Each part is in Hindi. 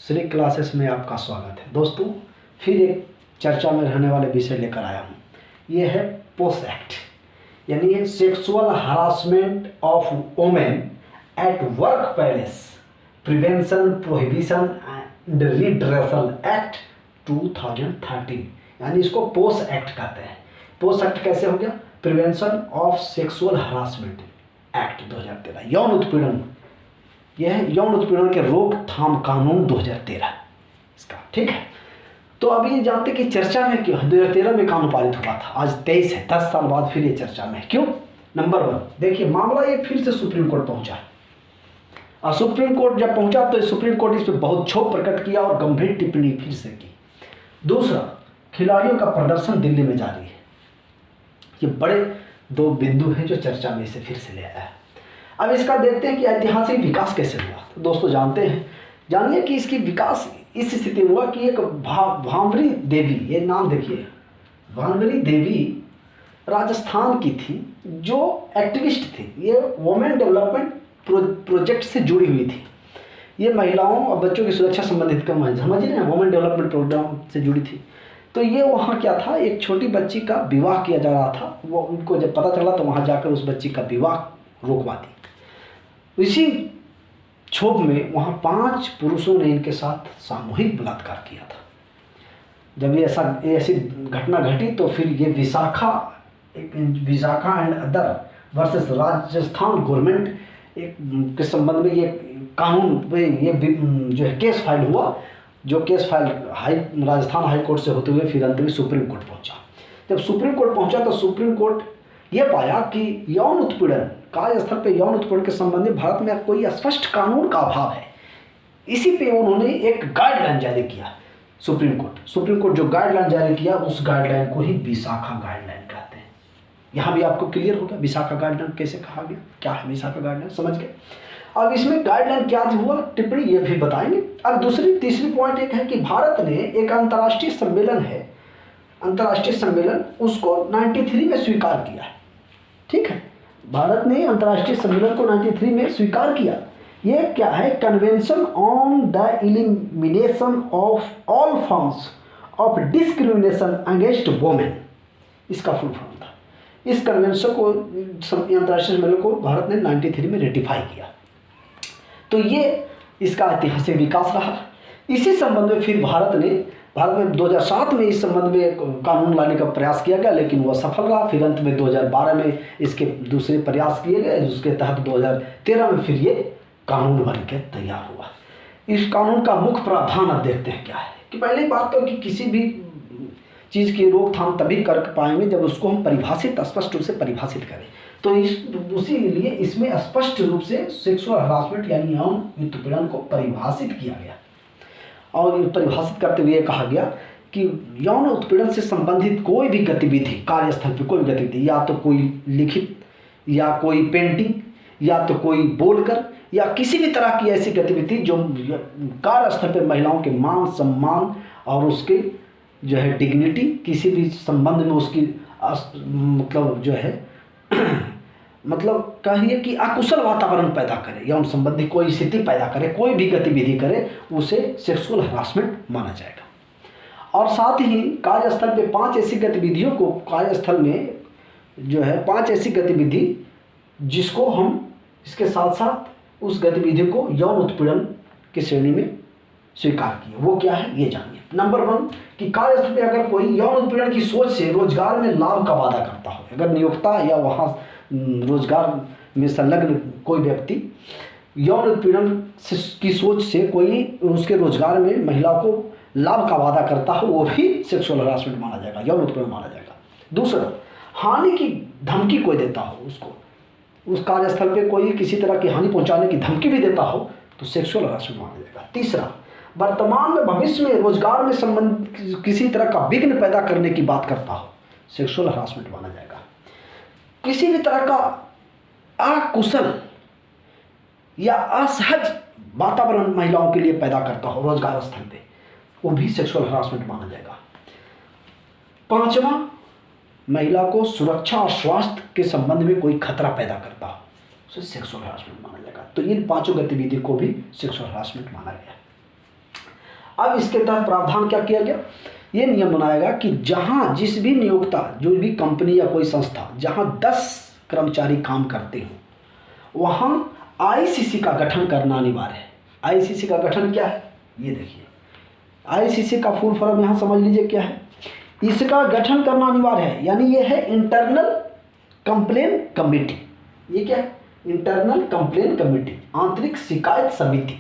श्री क्लासेस में आपका स्वागत है। दोस्तों, फिर एक चर्चा में रहने वाले विषय लेकर आया हूँ। ये है पोस एक्ट, यानी है sexual harassment of women at work place prevention prohibition and redressal act 2013, यानी इसको पोस एक्ट कहते हैं। पोस एक्ट कैसे हो गया? Prevention of sexual harassment act 2013, यौन उत्पीड़न, यह है यौन उत्पीड़न के रोकथाम कानून 2013 इसका, ठीक है। तो अभी ये जानते कि चर्चा में क्यों 2013 में कानून पारित हुआ था, आज 23 है, 10 साल बाद फिर ये चर्चा में क्यों? नंबर 1, देखिए मामला ये फिर से सुप्रीम कोर्ट पहुंचा और सुप्रीम कोर्ट जब पहुंचा तो सुप्रीम कोर्ट इस पर बहुत क्षोभ प्रकट किया और गंभीर टिप्पणी फिर से की। दूसरा, खिलाड़ियों का प्रदर्शन दिल्ली में जारी है। ये बड़े 2 बिंदु हैं जो चर्चा में इसे फिर से ले आया है। अब इसका देखते हैं कि ऐतिहासिक विकास कैसे हुआ। तो दोस्तों जानते हैं, जानिए कि इसकी विकास इस स्थिति में हुआ कि एक भांवरी देवी, ये नाम देखिए, भांवरी देवी राजस्थान की थी जो एक्टिविस्ट थी। ये वुमेन डेवलपमेंट प्रोजेक्ट से जुड़ी हुई थी। ये महिलाओं और बच्चों की सुरक्षा संबंधित काम है, समझ रहे हैं, वुमेन डेवलपमेंट प्रोग्राम से जुड़ी थी। तो ये वहाँ क्या था, एक छोटी बच्ची का विवाह किया जा रहा था। वो उनको जब पता चला तो वहाँ जाकर उस बच्ची का विवाह रोकवा दी। इसी क्षोभ में वहाँ 5 पुरुषों ने इनके साथ सामूहिक बलात्कार किया था। जब ये ऐसी घटना घटी तो फिर ये Vishakha and other versus Rajasthan government के संबंध में ये कानून ये जो है केस फाइल हुआ, जो case file Rajasthan high court से होते हुए फिर अंत में सुप्रीम कोर्ट पहुंचा। जब सुप्रीम कोर्ट पहुंचा तो सुप्रीम कोर्ट ये पाया कि यौन उत्पीड़न, कार्यस्थल पे यौन उत्पीड़न के संबंध में भारत में कोई स्पष्ट कानून का अभाव है। इसी पे उन्होंने एक गाइडलाइन जारी किया। सुप्रीम कोर्ट जो गाइडलाइन जारी किया उस गाइडलाइन को ही विशाखा गाइडलाइन कहते हैं। यहाँ भी आपको क्लियर हो गया विशाखा गाइडलाइन कैसे कहा गया, क्या है विशाखा गाइडलाइन, समझ गए। अब इसमें गाइडलाइन क्या हुआ, टिप्पणी ये भी बताएंगे। अब तीसरी पॉइंट एक है कि भारत ने एक अंतर्राष्ट्रीय सम्मेलन उसको 93 में स्वीकार किया है, ठीक है। भारत ने अंतर्राष्ट्रीय सम्मेलन को 93 में स्वीकार किया। ये क्या है? Convention on the elimination of all forms of discrimination against women, इसका फुल फॉर्म था। इस कन्वेंशन को, अंतर्राष्ट्रीय सम्मेलन को भारत ने 93 में रेटिफाई किया। तो ये इसका ऐतिहासिक विकास रहा। इसी संबंध में फिर भारत में 2007 में इस संबंध में कानून लाने का प्रयास किया गया, लेकिन वह सफल रहा। फिर अंत में 2012 में इसके दूसरे प्रयास किए गए, जिसके तहत 2013 में फिर ये कानून बन के तैयार हुआ। इस कानून का मुख्य प्रावधान अब देखते हैं क्या है। कि पहली बात तो कि किसी भी चीज़ की रोकथाम तभी कर पाएंगे जब उसको हम स्पष्ट रूप से परिभाषित करें। तो उसी लिए इसमें स्पष्ट रूप से सेक्सुअल हरासमेंट यानी यौन उत्पीड़न को परिभाषित किया गया और परिभाषित करते हुए कहा गया कि यौन उत्पीड़न से संबंधित कोई भी गतिविधि, कार्यस्थल पर कोई भी गतिविधि, या तो कोई लिखित या कोई पेंटिंग या तो कोई बोलकर या किसी भी तरह की ऐसी गतिविधि जो कार्यस्थल पर महिलाओं के मान सम्मान और उसके जो है डिग्निटी, किसी भी संबंध में उसकी मतलब जो है मतलब कहिए कि अकुशल वातावरण पैदा करे, यौन संबंधी कोई स्थिति पैदा करे, कोई भी गतिविधि करे, उसे सेक्सुअल हरासमेंट माना जाएगा। और साथ ही कार्यस्थल पे 5 ऐसी गतिविधियों को, कार्यस्थल में जो है 5 ऐसी गतिविधि जिसको हम इसके साथ साथ उस गतिविधि को यौन उत्पीड़न की श्रेणी में स्वीकार किए। वो क्या है ये जानिए। नंबर 1 कि कार्यस्थल पे अगर कोई यौन उत्पीड़न की सोच से रोजगार में लाभ का वादा करता हो, अगर नियोक्ता या वहाँ रोजगार में संलग्न कोई व्यक्ति यौन उत्पीड़न की सोच से कोई उसके रोजगार में महिला को लाभ का वादा करता हो, वो भी सेक्सुअल हरासमेंट माना जाएगा, यौन उत्पीड़न माना जाएगा। दूसरा, हानि की धमकी कोई देता हो, उसको उस कार्यस्थल पे कोई किसी तरह की हानि पहुंचाने की धमकी भी देता हो तो सेक्सुअल हरासमेंट माना जाएगा। तीसरा, वर्तमान में भविष्य में रोजगार में संबंध किसी तरह का विघ्न पैदा करने की बात करता हो, सेक्सुअल हरासमेंट माना जाएगा। किसी भी तरह का अकुशल या असहज वातावरण महिलाओं के लिए पैदा करता हो रोजगार स्थल पे, वो भी सेक्सुअल हरासमेंट माना जाएगा। 5वां, महिला को सुरक्षा और स्वास्थ्य के संबंध में कोई खतरा पैदा करता हो, उसे सेक्सुअल हरासमेंट माना जाएगा। तो इन 5 गतिविधि को भी सेक्सुअल हरासमेंट माना गया। अब इसके तहत प्रावधान क्या किया गया, ये नियम बनाया गया कि जहाँ जिस भी नियोक्ता, जो भी कंपनी या कोई संस्था जहाँ 10 कर्मचारी काम करते हो वहाँ आईसीसी का गठन करना अनिवार्य है। आईसीसी का गठन क्या है, ये देखिए, आईसीसी का फुल फॉर्म यहाँ समझ लीजिए क्या है। इसका गठन करना अनिवार्य है, यानी ये है इंटरनल कंप्लेन कमेटी। ये क्या है, इंटरनल कंप्लेन कमेटी, आंतरिक शिकायत समिति।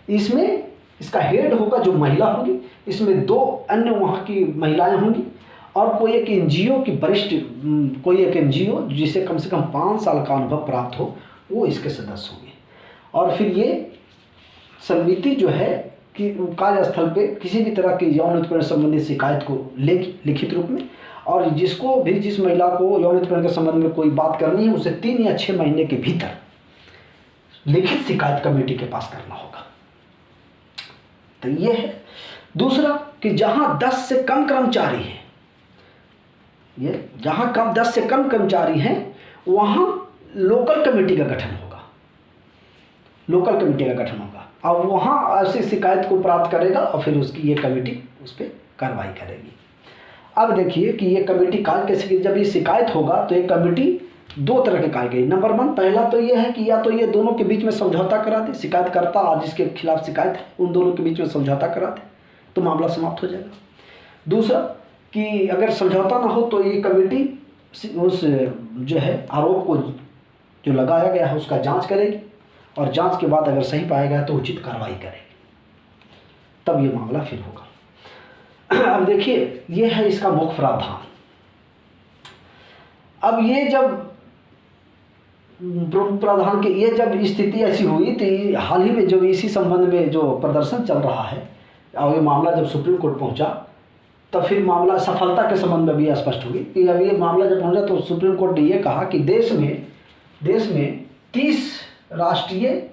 इसमें इसका हेड होगा जो महिला होगी, इसमें 2 अन्य वहाँ की महिलाएं होंगी और कोई एक एनजीओ की वरिष्ठ, कोई एक एनजीओ जिसे कम से कम 5 साल का अनुभव प्राप्त हो, वो इसके सदस्य होंगे। और फिर ये समिति जो है कि कार्यस्थल पे किसी भी तरह की यौन उत्पीड़न संबंधी शिकायत को लिखित रूप में, और जिसको भी, जिस महिला को यौन उत्पीड़न के संबंध में कोई बात करनी है उसे 3 या 6 महीने के भीतर लिखित शिकायत कमेटी के पास करना होगा। तो ये है। दूसरा कि जहां 10 से कम कर्मचारी हैं, ये जहां 10 से कम कर्मचारी हैं वहां लोकल कमेटी का गठन होगा, लोकल कमेटी का गठन होगा। अब वहाँ ऐसी शिकायत को प्राप्त करेगा और फिर उसकी ये कमेटी उस पर कार्रवाई करेगी। अब देखिए कि ये कमेटी कार्य कैसे, जब ये शिकायत होगा तो ये कमेटी 2 तरह के कार्य करेगी। नंबर 1, पहला तो ये है कि या तो ये दोनों के बीच में समझौता करा दे, शिकायतकर्ता और जिसके खिलाफ शिकायत है उन दोनों के बीच में समझौता करा दे तो मामला समाप्त हो जाएगा। दूसरा कि अगर समझौता ना हो तो ये कमेटी उस जो है आरोप को जो लगाया गया है उसका जाँच करेगी और जांच के बाद अगर सही पाया गया तो उचित कार्रवाई करेगी, तब ये मामला फिर होगा। अब देखिए ये है इसका मुख्य प्रावधान। अब ये जब प्रावधान के ये जब स्थिति ऐसी हुई तो हाल ही में जब इसी संबंध में जो प्रदर्शन चल रहा है और ये मामला जब सुप्रीम कोर्ट पहुंचा तब फिर मामला सफलता के संबंध में भी स्पष्ट हुई कि अब ये मामला जब पहुंचा तो सुप्रीम कोर्ट ने ये कहा कि देश में 30 राष्ट्रीय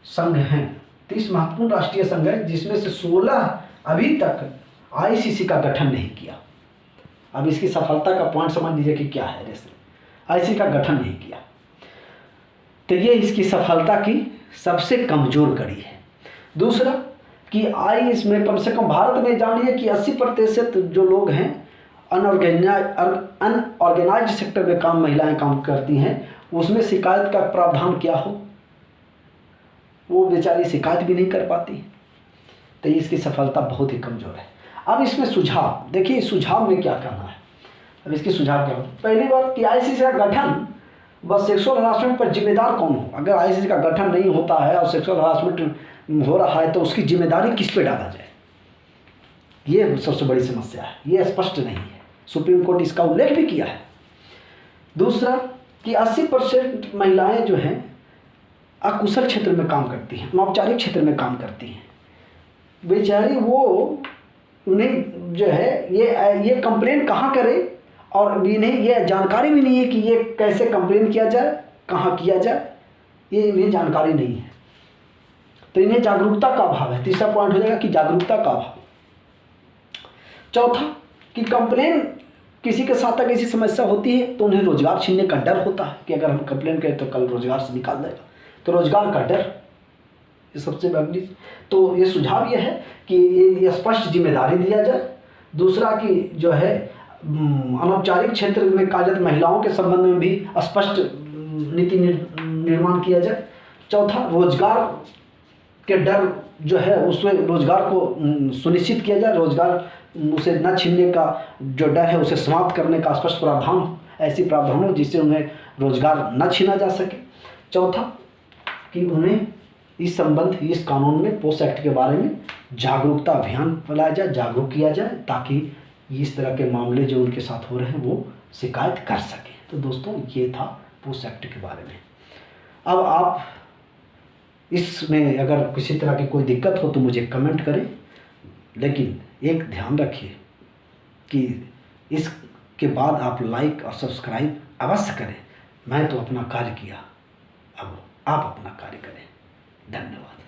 संघ हैं, 30 महत्वपूर्ण राष्ट्रीय संघ हैं जिसमें से 16 अभी तक आईसीसी का गठन नहीं किया। अब इसकी सफलता का पॉइंट समझ लीजिए कि क्या है, आईसीसी का गठन नहीं किया तो ये इसकी सफलता की सबसे कमज़ोर कड़ी है। दूसरा कि इसमें कम से कम भारत में जानिए कि 80% जो लोग हैं अनऑर्गेनाइज्ड सेक्टर में महिलाएं काम करती हैं, उसमें शिकायत का प्रावधान क्या हो वो बेचारी शिकायत भी नहीं कर पाती, तो इसकी सफलता बहुत ही कमज़ोर है। अब इसमें सुझाव देखिए, सुझाव में क्या करना है। अब इसकी सुझाव क्या हो, पहली बात कि आईसीसी का गठन बस सेक्सुअल हरासमेंट पर जिम्मेदार कौन हो। अगर आईसीसी का गठन नहीं होता है और सेक्सुअल हरासमेंट हो रहा है तो उसकी जिम्मेदारी किस पे डाला जाए, ये सबसे बड़ी समस्या है, ये स्पष्ट नहीं है। सुप्रीम कोर्ट इसका उल्लेख भी किया है। दूसरा कि 80% महिलाएं जो हैं अकुशल क्षेत्र में काम करती हैं, अनौपचारिक क्षेत्र में काम करती हैं, बेचारी वो उन्हें जो है ये कंप्लेन कहाँ करे और इन्हें ये जानकारी भी नहीं है कि ये कैसे कंप्लेन किया जाए, कहाँ किया जाए, ये इन्हें जानकारी नहीं है, तो इन्हें जागरूकता का अभाव है। तीसरा पॉइंट हो जाएगा कि जागरूकता का अभाव। चौथा कि कंप्लेन किसी के साथ अगर ऐसी समस्या होती है तो उन्हें रोजगार छीनने का डर होता है कि अगर हम कंप्लेन करें तो कल रोजगार से निकाल देगा, तो रोजगार का डर ये सबसे बड़ी। तो ये सुझाव ये है कि ये स्पष्ट जिम्मेदारी दिया जाए। दूसरा कि जो है अनौपचारिक क्षेत्र में कार्यरत महिलाओं के संबंध में भी स्पष्ट नीति निर्माण किया जाए। चौथा रोजगार के डर जो है उसमें रोजगार को सुनिश्चित किया जाए, रोजगार उसे न छीनने का जो डर है उसे समाप्त करने का स्पष्ट प्रावधान, ऐसी प्रावधान हो जिससे उन्हें रोजगार न छीना जा सके। चौथा कि उन्हें इस कानून में पोस्ट एक्ट के बारे में जागरूकता अभियान फैलाया जाए, जागरूक किया जाए, ताकि इस तरह के मामले जो उनके साथ हो रहे हैं वो शिकायत कर सकें। तो दोस्तों ये था पोस्ट एक्ट के बारे में। अब आप इसमें अगर किसी तरह की कोई दिक्कत हो तो मुझे कमेंट करें, लेकिन एक ध्यान रखिए कि इसके बाद आप लाइक और सब्सक्राइब अवश्य करें। मैं तो अपना कार्य किया, अब आप अपना कार्य करें। धन्यवाद।